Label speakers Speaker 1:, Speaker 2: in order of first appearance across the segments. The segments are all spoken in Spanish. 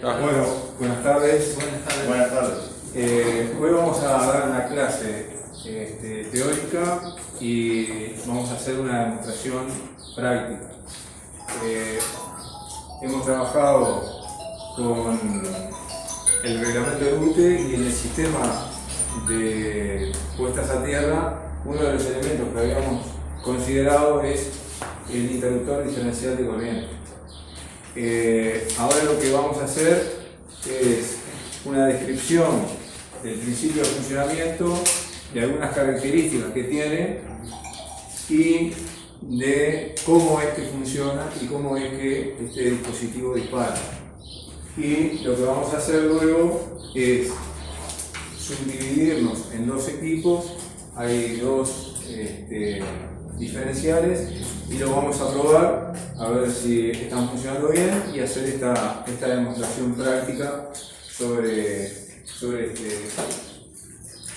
Speaker 1: Bueno, buenas tardes.
Speaker 2: Buenas tardes.
Speaker 1: Hoy vamos a dar una clase teórica y vamos a hacer una demostración práctica. Hemos trabajado con el reglamento de UTE y en el sistema de puestas a tierra, uno de los elementos que habíamos considerado es el interruptor diferencial de corriente. Ahora lo que vamos a hacer es una descripción del principio de funcionamiento, de algunas características que tiene y de cómo es que funciona y cómo es que este dispositivo dispara. Y lo que vamos a hacer luego es subdividirnos en dos equipos. Hay dos diferenciales y lo vamos a probar a ver si están funcionando bien y hacer esta demostración práctica sobre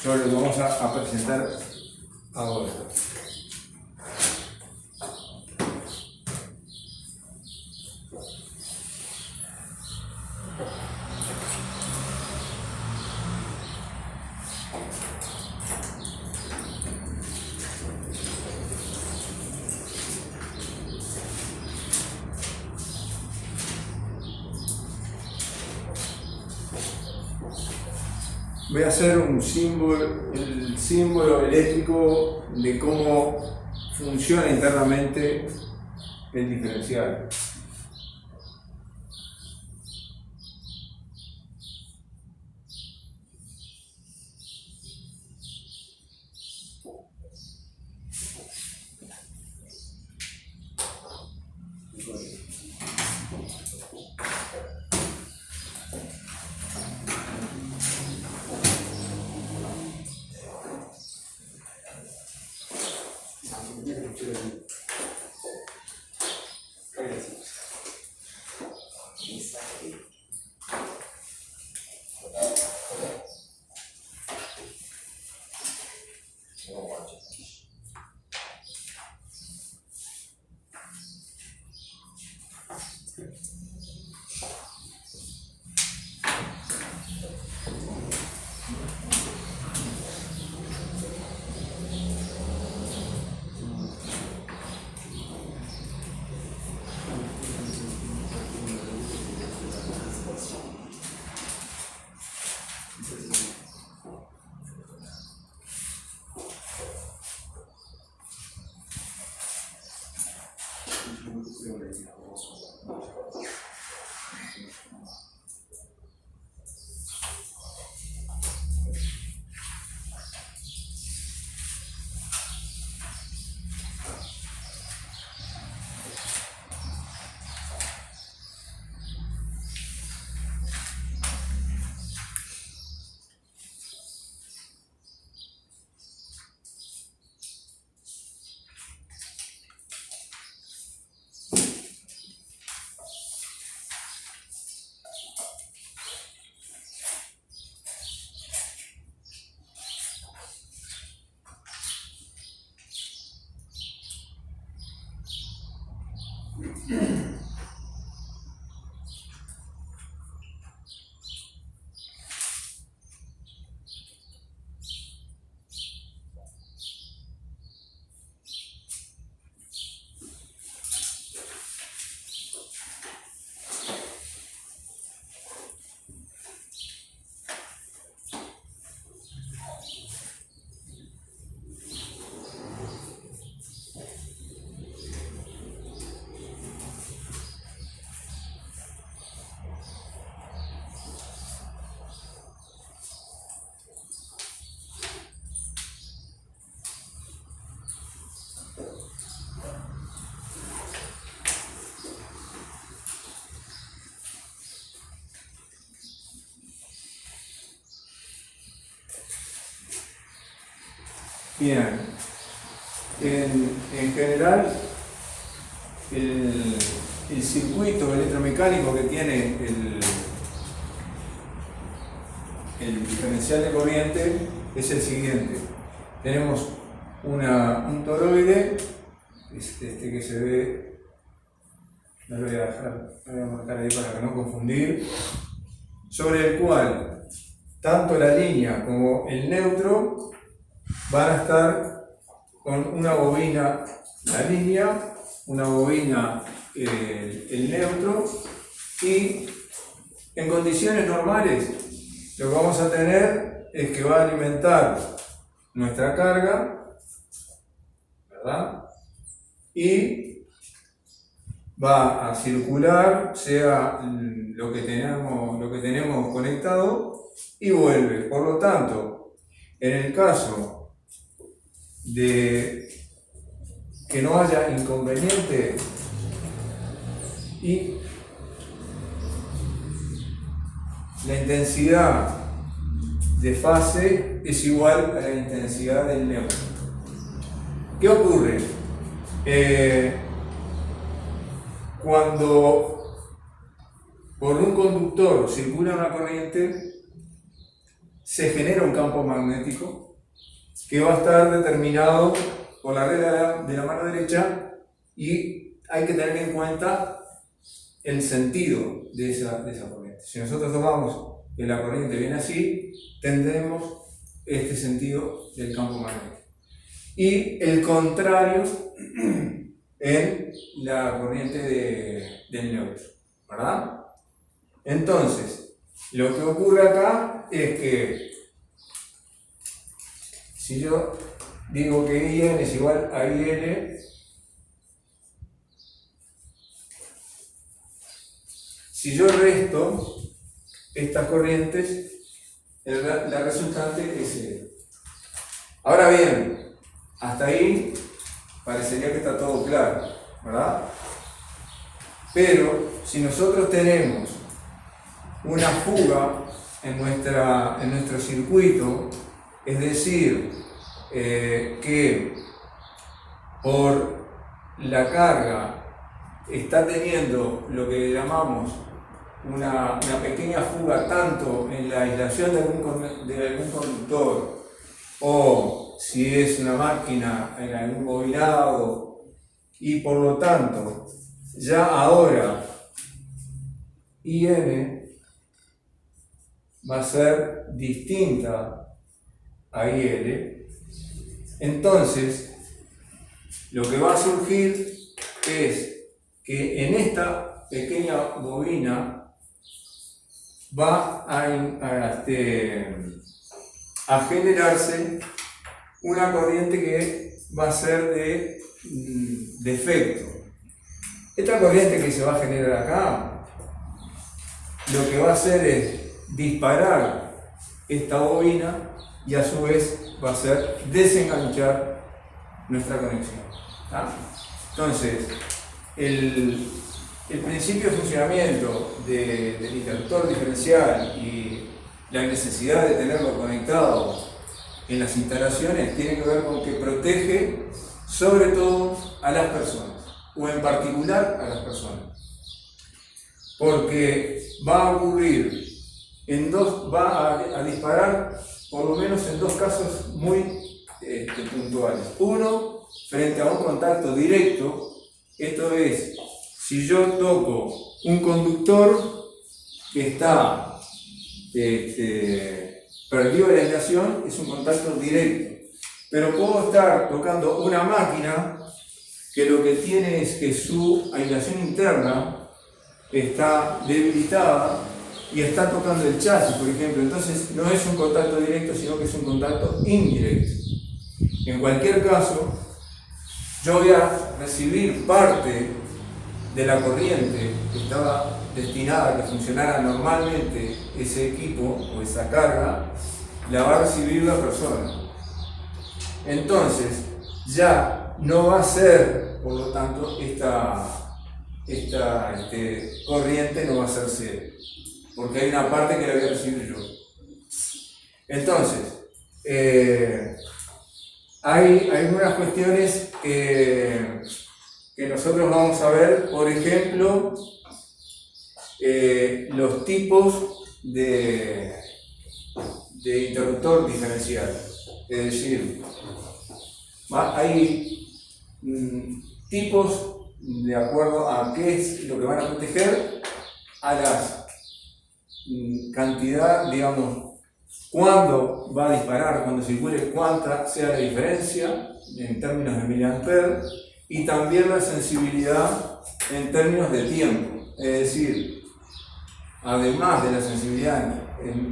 Speaker 1: lo que vamos a presentar ahora. Voy a hacer el símbolo eléctrico de cómo funciona internamente el diferencial. Bien, en general el circuito electromecánico que tiene el diferencial de corriente es el siguiente. Tenemos un toroide, este que se ve, no lo voy a dejar, lo voy a marcar ahí para que no confundir. sobre el cual tanto la línea como el neutro van a estar con una bobina la línea, una bobina el neutro, y en condiciones normales lo que vamos a tener es que va a alimentar nuestra carga, ¿verdad? Y va a circular, sea lo que tenemos conectado, y vuelve. Por lo tanto, en el caso de que no haya inconveniente y la intensidad de fase es igual a la intensidad del neutro. ¿Qué ocurre? Cuando por un conductor circula una corriente, se genera un campo magnético que va a estar determinado por la regla de la mano derecha, y hay que tener en cuenta el sentido de esa corriente. Si nosotros tomamos que la corriente viene así, tendremos este sentido del campo magnético. Y el contrario en la corriente del neutro, ¿verdad? Entonces, lo que ocurre acá es que si yo digo que IN es igual a IL, si yo resto estas corrientes, la resultante es 0. Ahora bien, hasta ahí parecería que está todo claro, ¿verdad? Pero si nosotros tenemos una fuga en nuestro circuito, es decir, que por la carga está teniendo lo que llamamos una pequeña fuga tanto en la aislación de algún conductor, o si es una máquina en algún bobinado, y por lo tanto ya ahora IN va a ser distinta a IL, entonces lo que va a surgir es que en esta pequeña bobina va a generarse una corriente que va a ser de efecto. Esta corriente que se va a generar acá, lo que va a hacer es disparar esta bobina, y a su vez va a ser desenganchar nuestra conexión, ¿tá? Entonces, el principio de funcionamiento del interruptor diferencial y la necesidad de tenerlo conectado en las instalaciones tiene que ver con que protege sobre todo a las personas, o en particular a las personas, porque va a ocurrir va a disparar por lo menos en dos casos muy puntuales. Uno, frente a un contacto directo, esto es, si yo toco un conductor que está perdió la aislación, es un contacto directo. Pero puedo estar tocando una máquina que lo que tiene es que su aislación interna está debilitada y está tocando el chasis, por ejemplo. Entonces no es un contacto directo, sino que es un contacto indirecto. En cualquier caso, yo voy a recibir parte de la corriente que estaba destinada a que funcionara normalmente ese equipo o esa carga, la va a recibir la persona. Entonces, ya no va a ser, por lo tanto, esta corriente no va a ser cero, porque hay una parte que la voy a recibir yo. Entonces, hay algunas cuestiones que nosotros vamos a ver, por ejemplo, los tipos de interruptor diferencial. Es decir, hay tipos de acuerdo a qué es lo que van a proteger a cantidad, digamos, cuándo va a disparar, cuando circule, cuánta sea la diferencia en términos de miliampere, y también la sensibilidad en términos de tiempo. Es decir, además de la sensibilidad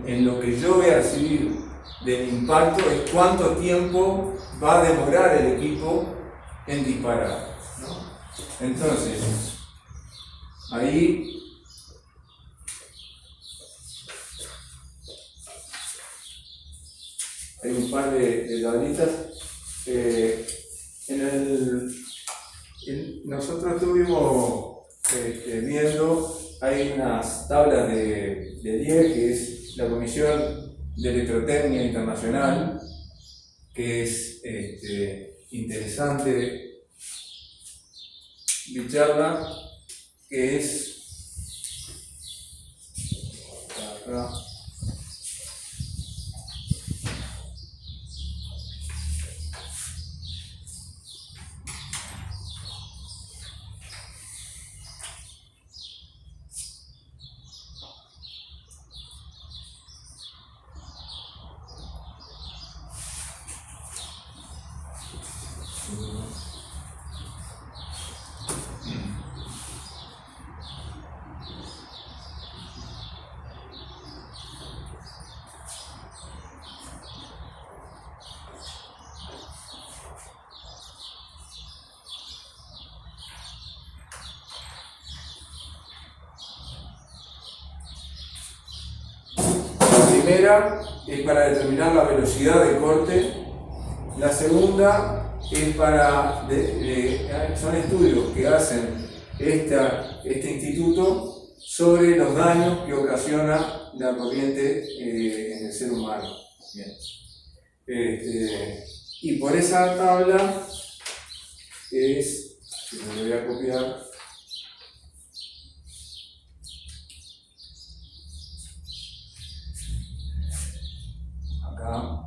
Speaker 1: en lo que yo voy a recibir del impacto, es cuánto tiempo va a demorar el equipo en disparar, ¿no? Entonces, ahí hay un par de tablitas. Nosotros estuvimos viendo, hay unas tablas de DIE, que es la Comisión de Electrotecnia Internacional, que es interesante bicharla, que es acá. La primera es para determinar la velocidad de corte, la segunda es para, son estudios que hacen este instituto sobre los daños que ocasiona la corriente en el ser humano. Bien. Y por esa tabla es, que me voy a copiar, acá.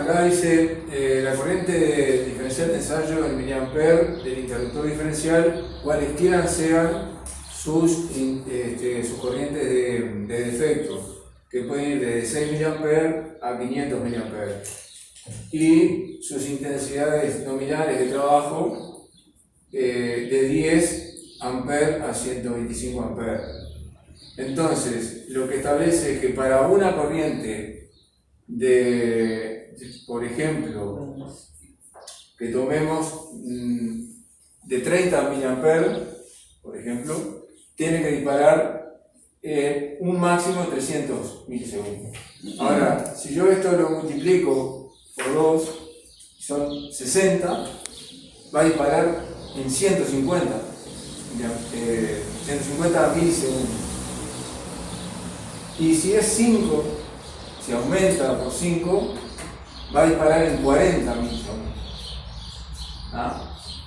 Speaker 1: acá dice la corriente diferencial de ensayo en miliampere del interruptor diferencial, cualesquiera sean sus corrientes de defecto, que pueden ir desde 6 miliamperes a 500 miliamperes, y sus intensidades nominales de trabajo de 10 amperes a 125 amperes. Entonces, lo que establece es que para una corriente por ejemplo, que tomemos de 30 miliamperes, por ejemplo, tiene que disparar un máximo de 300 milisegundos. Ahora, si yo esto lo multiplico por 2, son 60, va a disparar en 150 milisegundos. Y si es 5, si aumenta por 5, va a disparar en 40 milisegundos.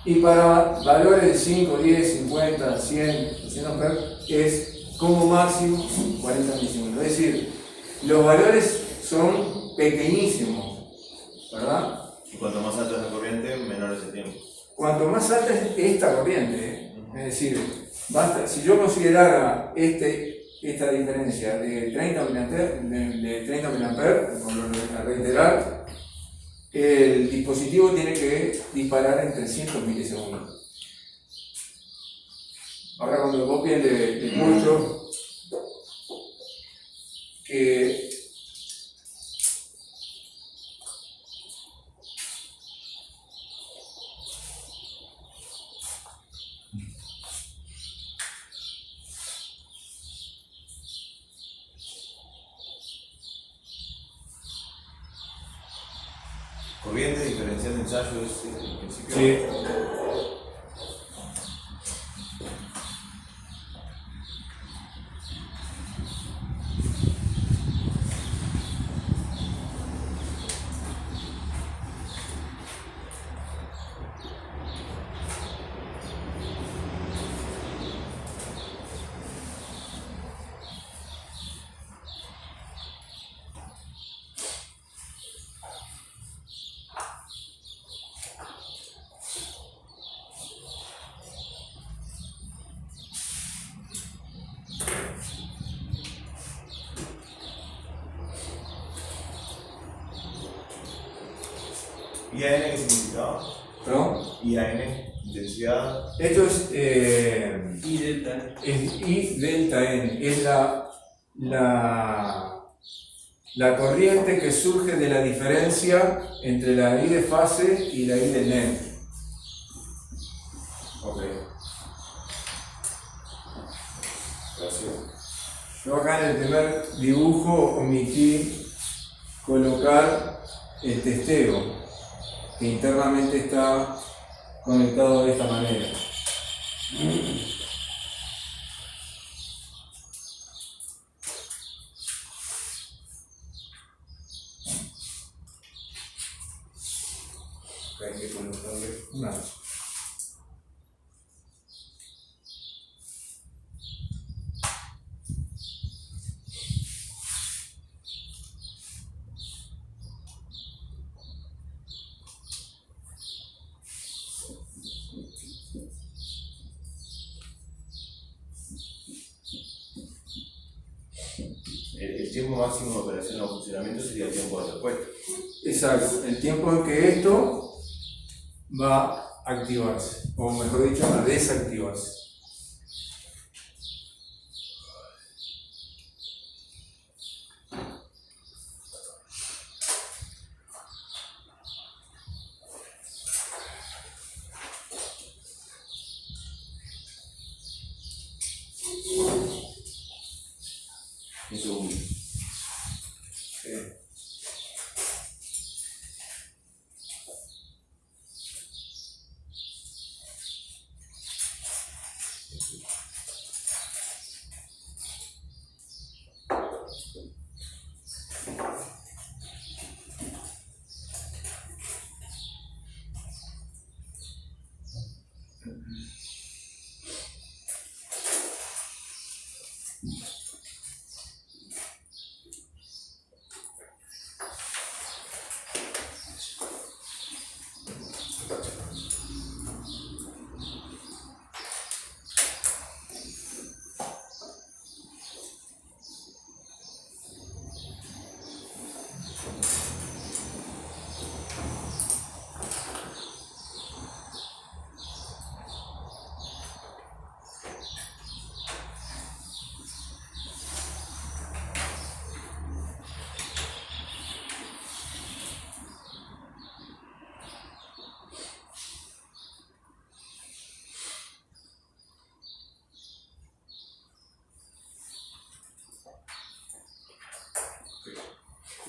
Speaker 1: Y para valores de 5, 10, 50, 100, 200 amperes es como máximo 40 milisegundos. Es decir, los valores son pequeñísimos, ¿verdad?
Speaker 2: Y cuanto más alta es la corriente, menor es el tiempo.
Speaker 1: Cuanto más alta es esta corriente, es decir, basta, si yo considerara esta diferencia de 30 miliamperes, por lo a reiterar, el dispositivo tiene que disparar en 300 milisegundos. Ahora, cuando copien de mucho, que
Speaker 2: Corriente diferencial de ensayo es el principio.
Speaker 1: sí.
Speaker 2: IAN, ¿qué significaba?
Speaker 1: ¿Perdón?
Speaker 2: IAN, intensidad.
Speaker 1: Esto es
Speaker 3: Y delta.
Speaker 1: I delta N, es la corriente que surge de la diferencia entre la I de fase y la I de net.
Speaker 2: Ok. Gracias.
Speaker 1: Yo acá en el primer dibujo omití colocar el testeo, que internamente está conectado de esta manera. Hay que colocarle una.
Speaker 2: El tiempo máximo de operación o funcionamiento sería el tiempo de respuesta.
Speaker 1: Exacto, el tiempo en que esto va a activarse, o mejor dicho, a desactivarse.
Speaker 2: Un segundo.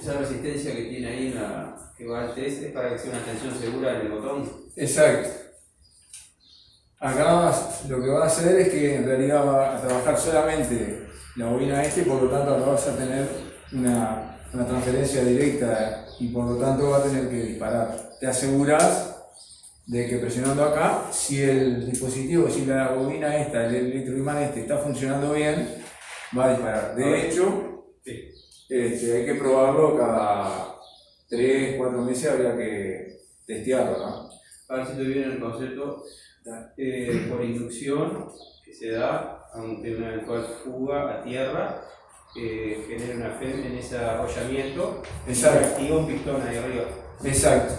Speaker 3: esa resistencia que tiene ahí que va al test es para que sea una tensión segura en el botón.
Speaker 1: Exacto. Acá lo que va a hacer es que en realidad va a trabajar solamente la bobina por lo tanto acá vas a tener una transferencia directa y por lo tanto va a tener que disparar. Te aseguras de que presionando acá, si el dispositivo, si la bobina el electroimán está funcionando bien, va a disparar. De hecho, hay que probarlo cada 3-4 meses, habría que testearlo, ¿no?
Speaker 3: A ver si estoy bien el concepto. Por inducción que se da ante una eventual fuga a tierra, genera una FEM en ese arrollamiento y activa un pistón ahí arriba.
Speaker 1: Exacto.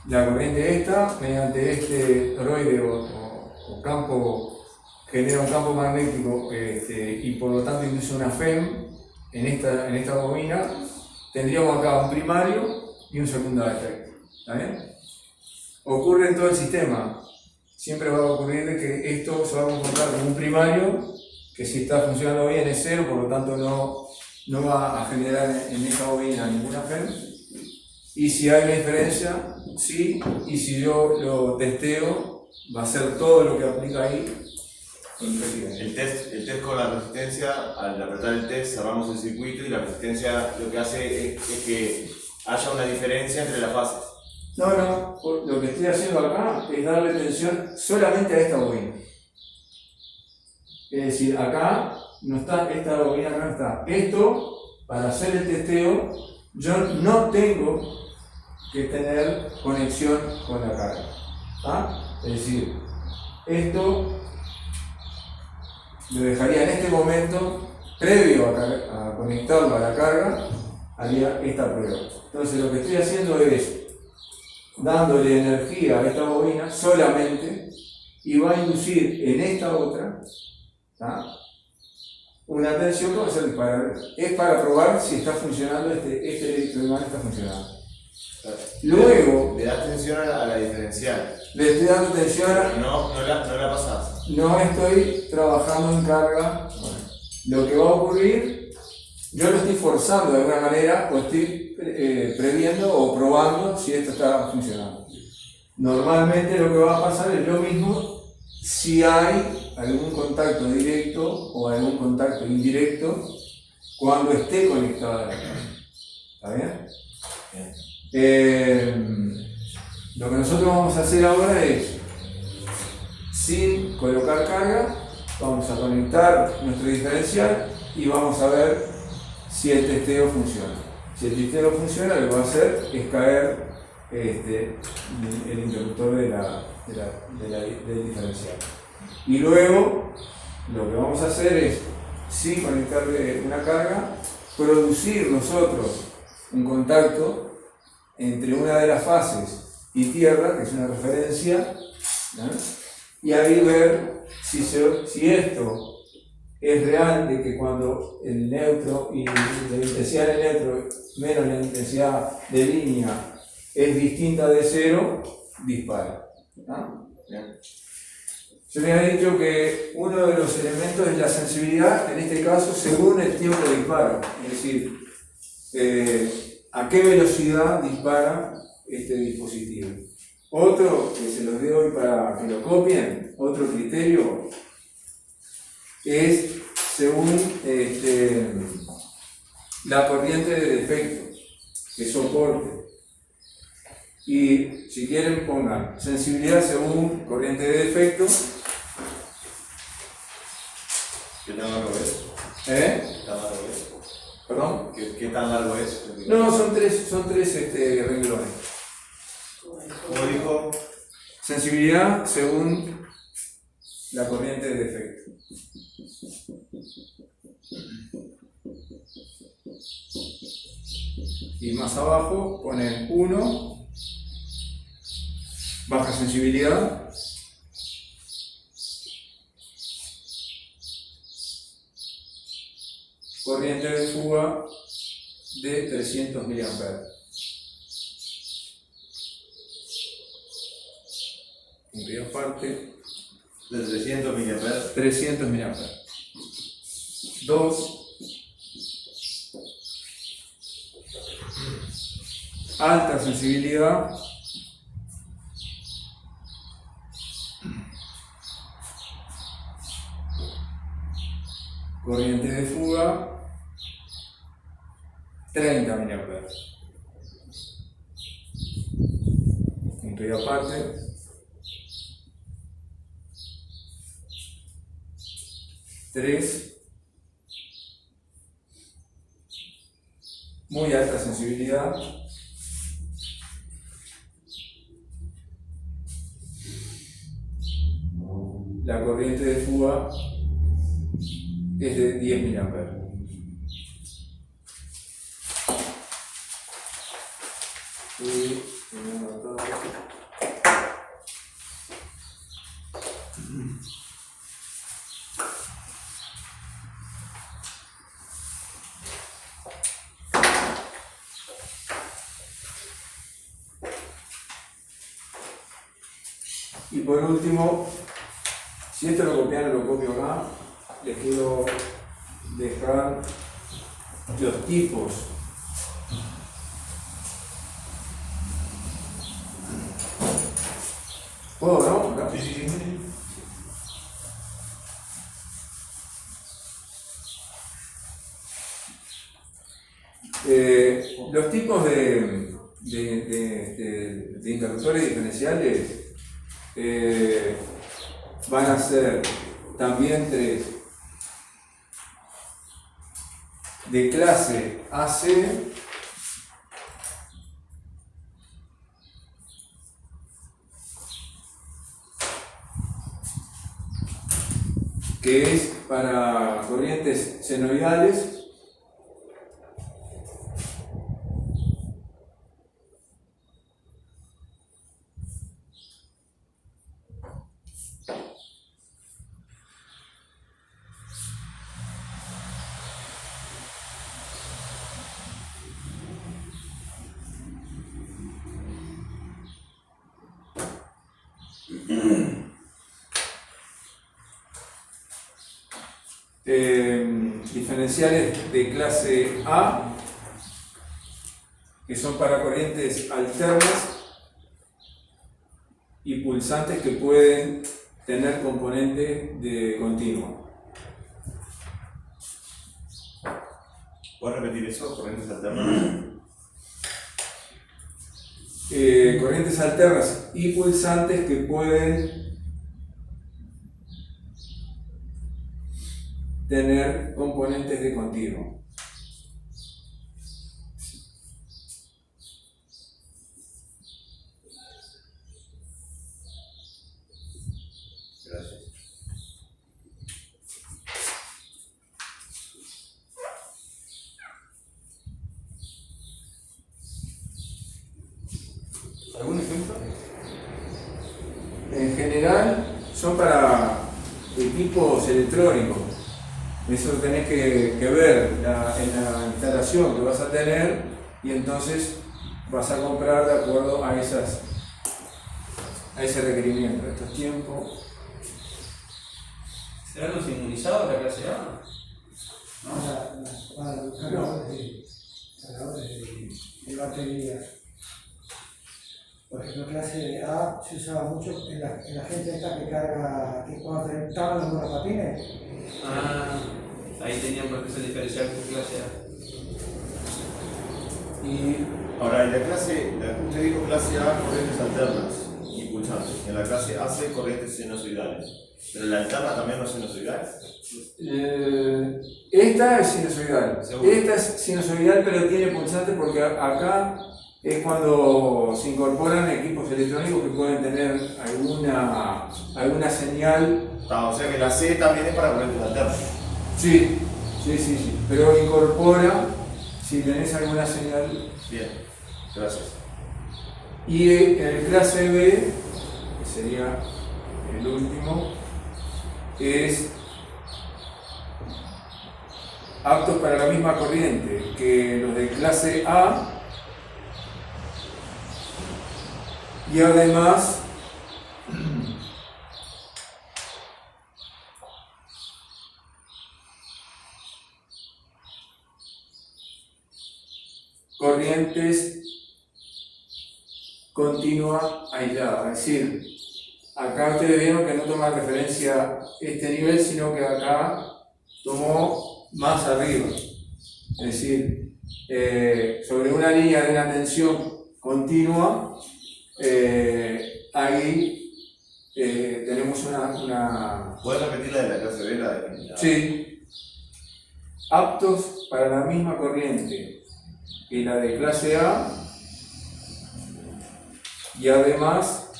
Speaker 1: La corriente mediante este toroide o campo, genera un campo magnético y por lo tanto induce una FEM en esta bobina. Tendríamos acá un primario y un secundario efecto. ¿Está bien? Ocurre en todo el sistema. Siempre va a ocurrir de que esto se va a encontrar con un primario que si está funcionando bien es 0, por lo tanto no va a generar en esta bobina ninguna FEM. Y si hay una diferencia, sí, y si yo lo testeo, va a ser todo lo que aplica ahí.
Speaker 2: El test con la resistencia, al apretar el test cerramos el circuito y la resistencia lo que hace es que haya una diferencia entre las fases.
Speaker 1: No, lo que estoy haciendo acá es darle tensión solamente a esta bobina. Es decir, acá no está, esta bobina acá no está. Esto, para hacer el testeo, yo no tengo que tener conexión con la carga. ¿Ah? Es decir, esto lo dejaría en este momento, previo a conectarlo a la carga, haría esta prueba. Entonces lo que estoy haciendo es dándole energía a esta bobina solamente y va a inducir en esta otra, ¿tá?, una tensión que va a ser disparar. Es para probar si está funcionando, este electroimán está funcionando. Luego
Speaker 2: le das tensión a la diferencial.
Speaker 1: Le estoy dando tensión a...
Speaker 2: No la pasás.
Speaker 1: No estoy trabajando en carga. Lo que va a ocurrir, yo lo estoy forzando de alguna manera o estoy previendo o probando si esto está funcionando. Normalmente lo que va a pasar es lo mismo si hay algún contacto directo o algún contacto indirecto cuando esté conectada a la carga. ¿Está bien? Lo que nosotros vamos a hacer ahora es, sin colocar carga, vamos a conectar nuestro diferencial y vamos a ver si el testeo funciona. Si el testeo funciona, lo que va a hacer es caer el interruptor del diferencial. Y luego, lo que vamos a hacer es, sin conectarle una carga, producir nosotros un contacto entre una de las fases y tierra, que es una referencia, ¿no?, y ahí ver si esto es real, de que cuando el neutro y la intensidad del neutro menos la intensidad de línea es distinta de 0, dispara, ¿no? Yo les había dicho que uno de los elementos es la sensibilidad, en este caso según el tiempo de disparo, es decir, a qué velocidad dispara este dispositivo. Otro, que se los doy para que lo copien, otro criterio es según la corriente de defecto que soporte. Y si quieren pongan sensibilidad según corriente de defecto.
Speaker 2: ¿Qué tan largo es?
Speaker 1: ¿Qué
Speaker 2: tan largo es?
Speaker 1: ¿Perdón?
Speaker 2: ¿Qué tan largo es?
Speaker 1: No, son tres renglones.
Speaker 2: Como dijo,
Speaker 1: sensibilidad según la corriente de defecto. Y más abajo ponen 1, baja sensibilidad, corriente de fuga de 300 mA. En primera parte
Speaker 2: de 300 mA.
Speaker 1: 300 mA. 2, alta sensibilidad, corriente de fuga 30 mA. Punto y aparte. Muy alta sensibilidad. La corriente de fuga es de 10 mA. Y por último, si esto lo copiaron, lo copio acá, les quiero dejar los tipos ¿puedo, no?
Speaker 2: Sí, sí, sí.
Speaker 1: Los tipos de interruptores diferenciales van a ser también 3 de clase AC, que es para corrientes senoidales, diferenciales de clase A, que son para corrientes alternas y pulsantes que pueden tener componente de continuo.
Speaker 2: ¿Puedes repetir eso? Corrientes alternas.
Speaker 1: Corrientes alternas y pulsantes que pueden tener componentes de continuo.
Speaker 2: Gracias.
Speaker 3: ¿Algún ejemplo?
Speaker 1: En general son para equipos electrónicos. Eso tenés que ver en la instalación que vas a tener y entonces vas a comprar de acuerdo a ese requerimiento. Estos tiempos.
Speaker 3: ¿Serán los inmunizados de la clase A?
Speaker 4: Los cargadores de baterías. Por ejemplo, clase A se usaba mucho en la gente esta que carga, que cuando te estaban los monopatines.
Speaker 3: Ah, ahí tenían por qué se diferenciar con clase A.
Speaker 1: Y
Speaker 2: Ahora, en la clase, usted dijo clase A, corrientes alternas y pulsantes. En la clase AC, corrientes sinusoidales. Pero la alterna también no es sinusoidal.
Speaker 1: esta es sinusoidal.
Speaker 3: Seguro.
Speaker 1: Esta es sinusoidal, pero tiene pulsante porque acá es cuando se incorporan equipos electrónicos que pueden tener alguna señal.
Speaker 2: Ah, o sea que la C también es para corrientes alternas.
Speaker 1: Sí, pero incorpora si tenés alguna señal.
Speaker 2: Bien, gracias.
Speaker 1: Y el clase B, que sería el último, es aptos para la misma corriente que los de clase A y además corrientes continua aislada. Es decir, acá ustedes vieron que no toma referencia este nivel, sino que acá tomó más arriba. Es decir, sobre una línea de una tensión continua, ahí tenemos una...
Speaker 2: ¿Puedes repetir la de la clase B?
Speaker 1: Sí. Aptos para la misma corriente que la de clase A y además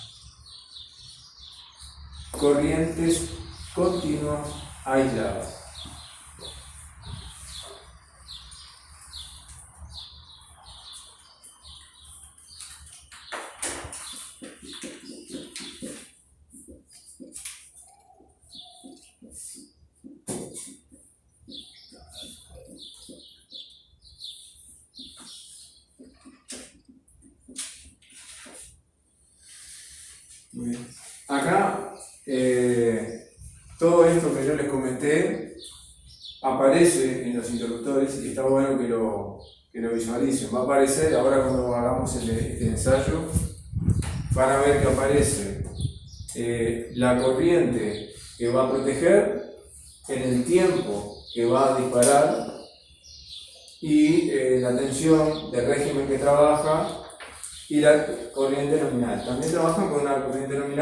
Speaker 1: corrientes continuas aisladas. Muy bien. Acá, todo esto que yo les comenté aparece en los interruptores y está bueno que lo visualicen. Va a aparecer, ahora cuando hagamos este ensayo, van a ver que aparece la corriente que va a proteger en el tiempo que va a disparar y la tensión del régimen que trabaja y la corriente nominal. También trabajan con una corriente nominal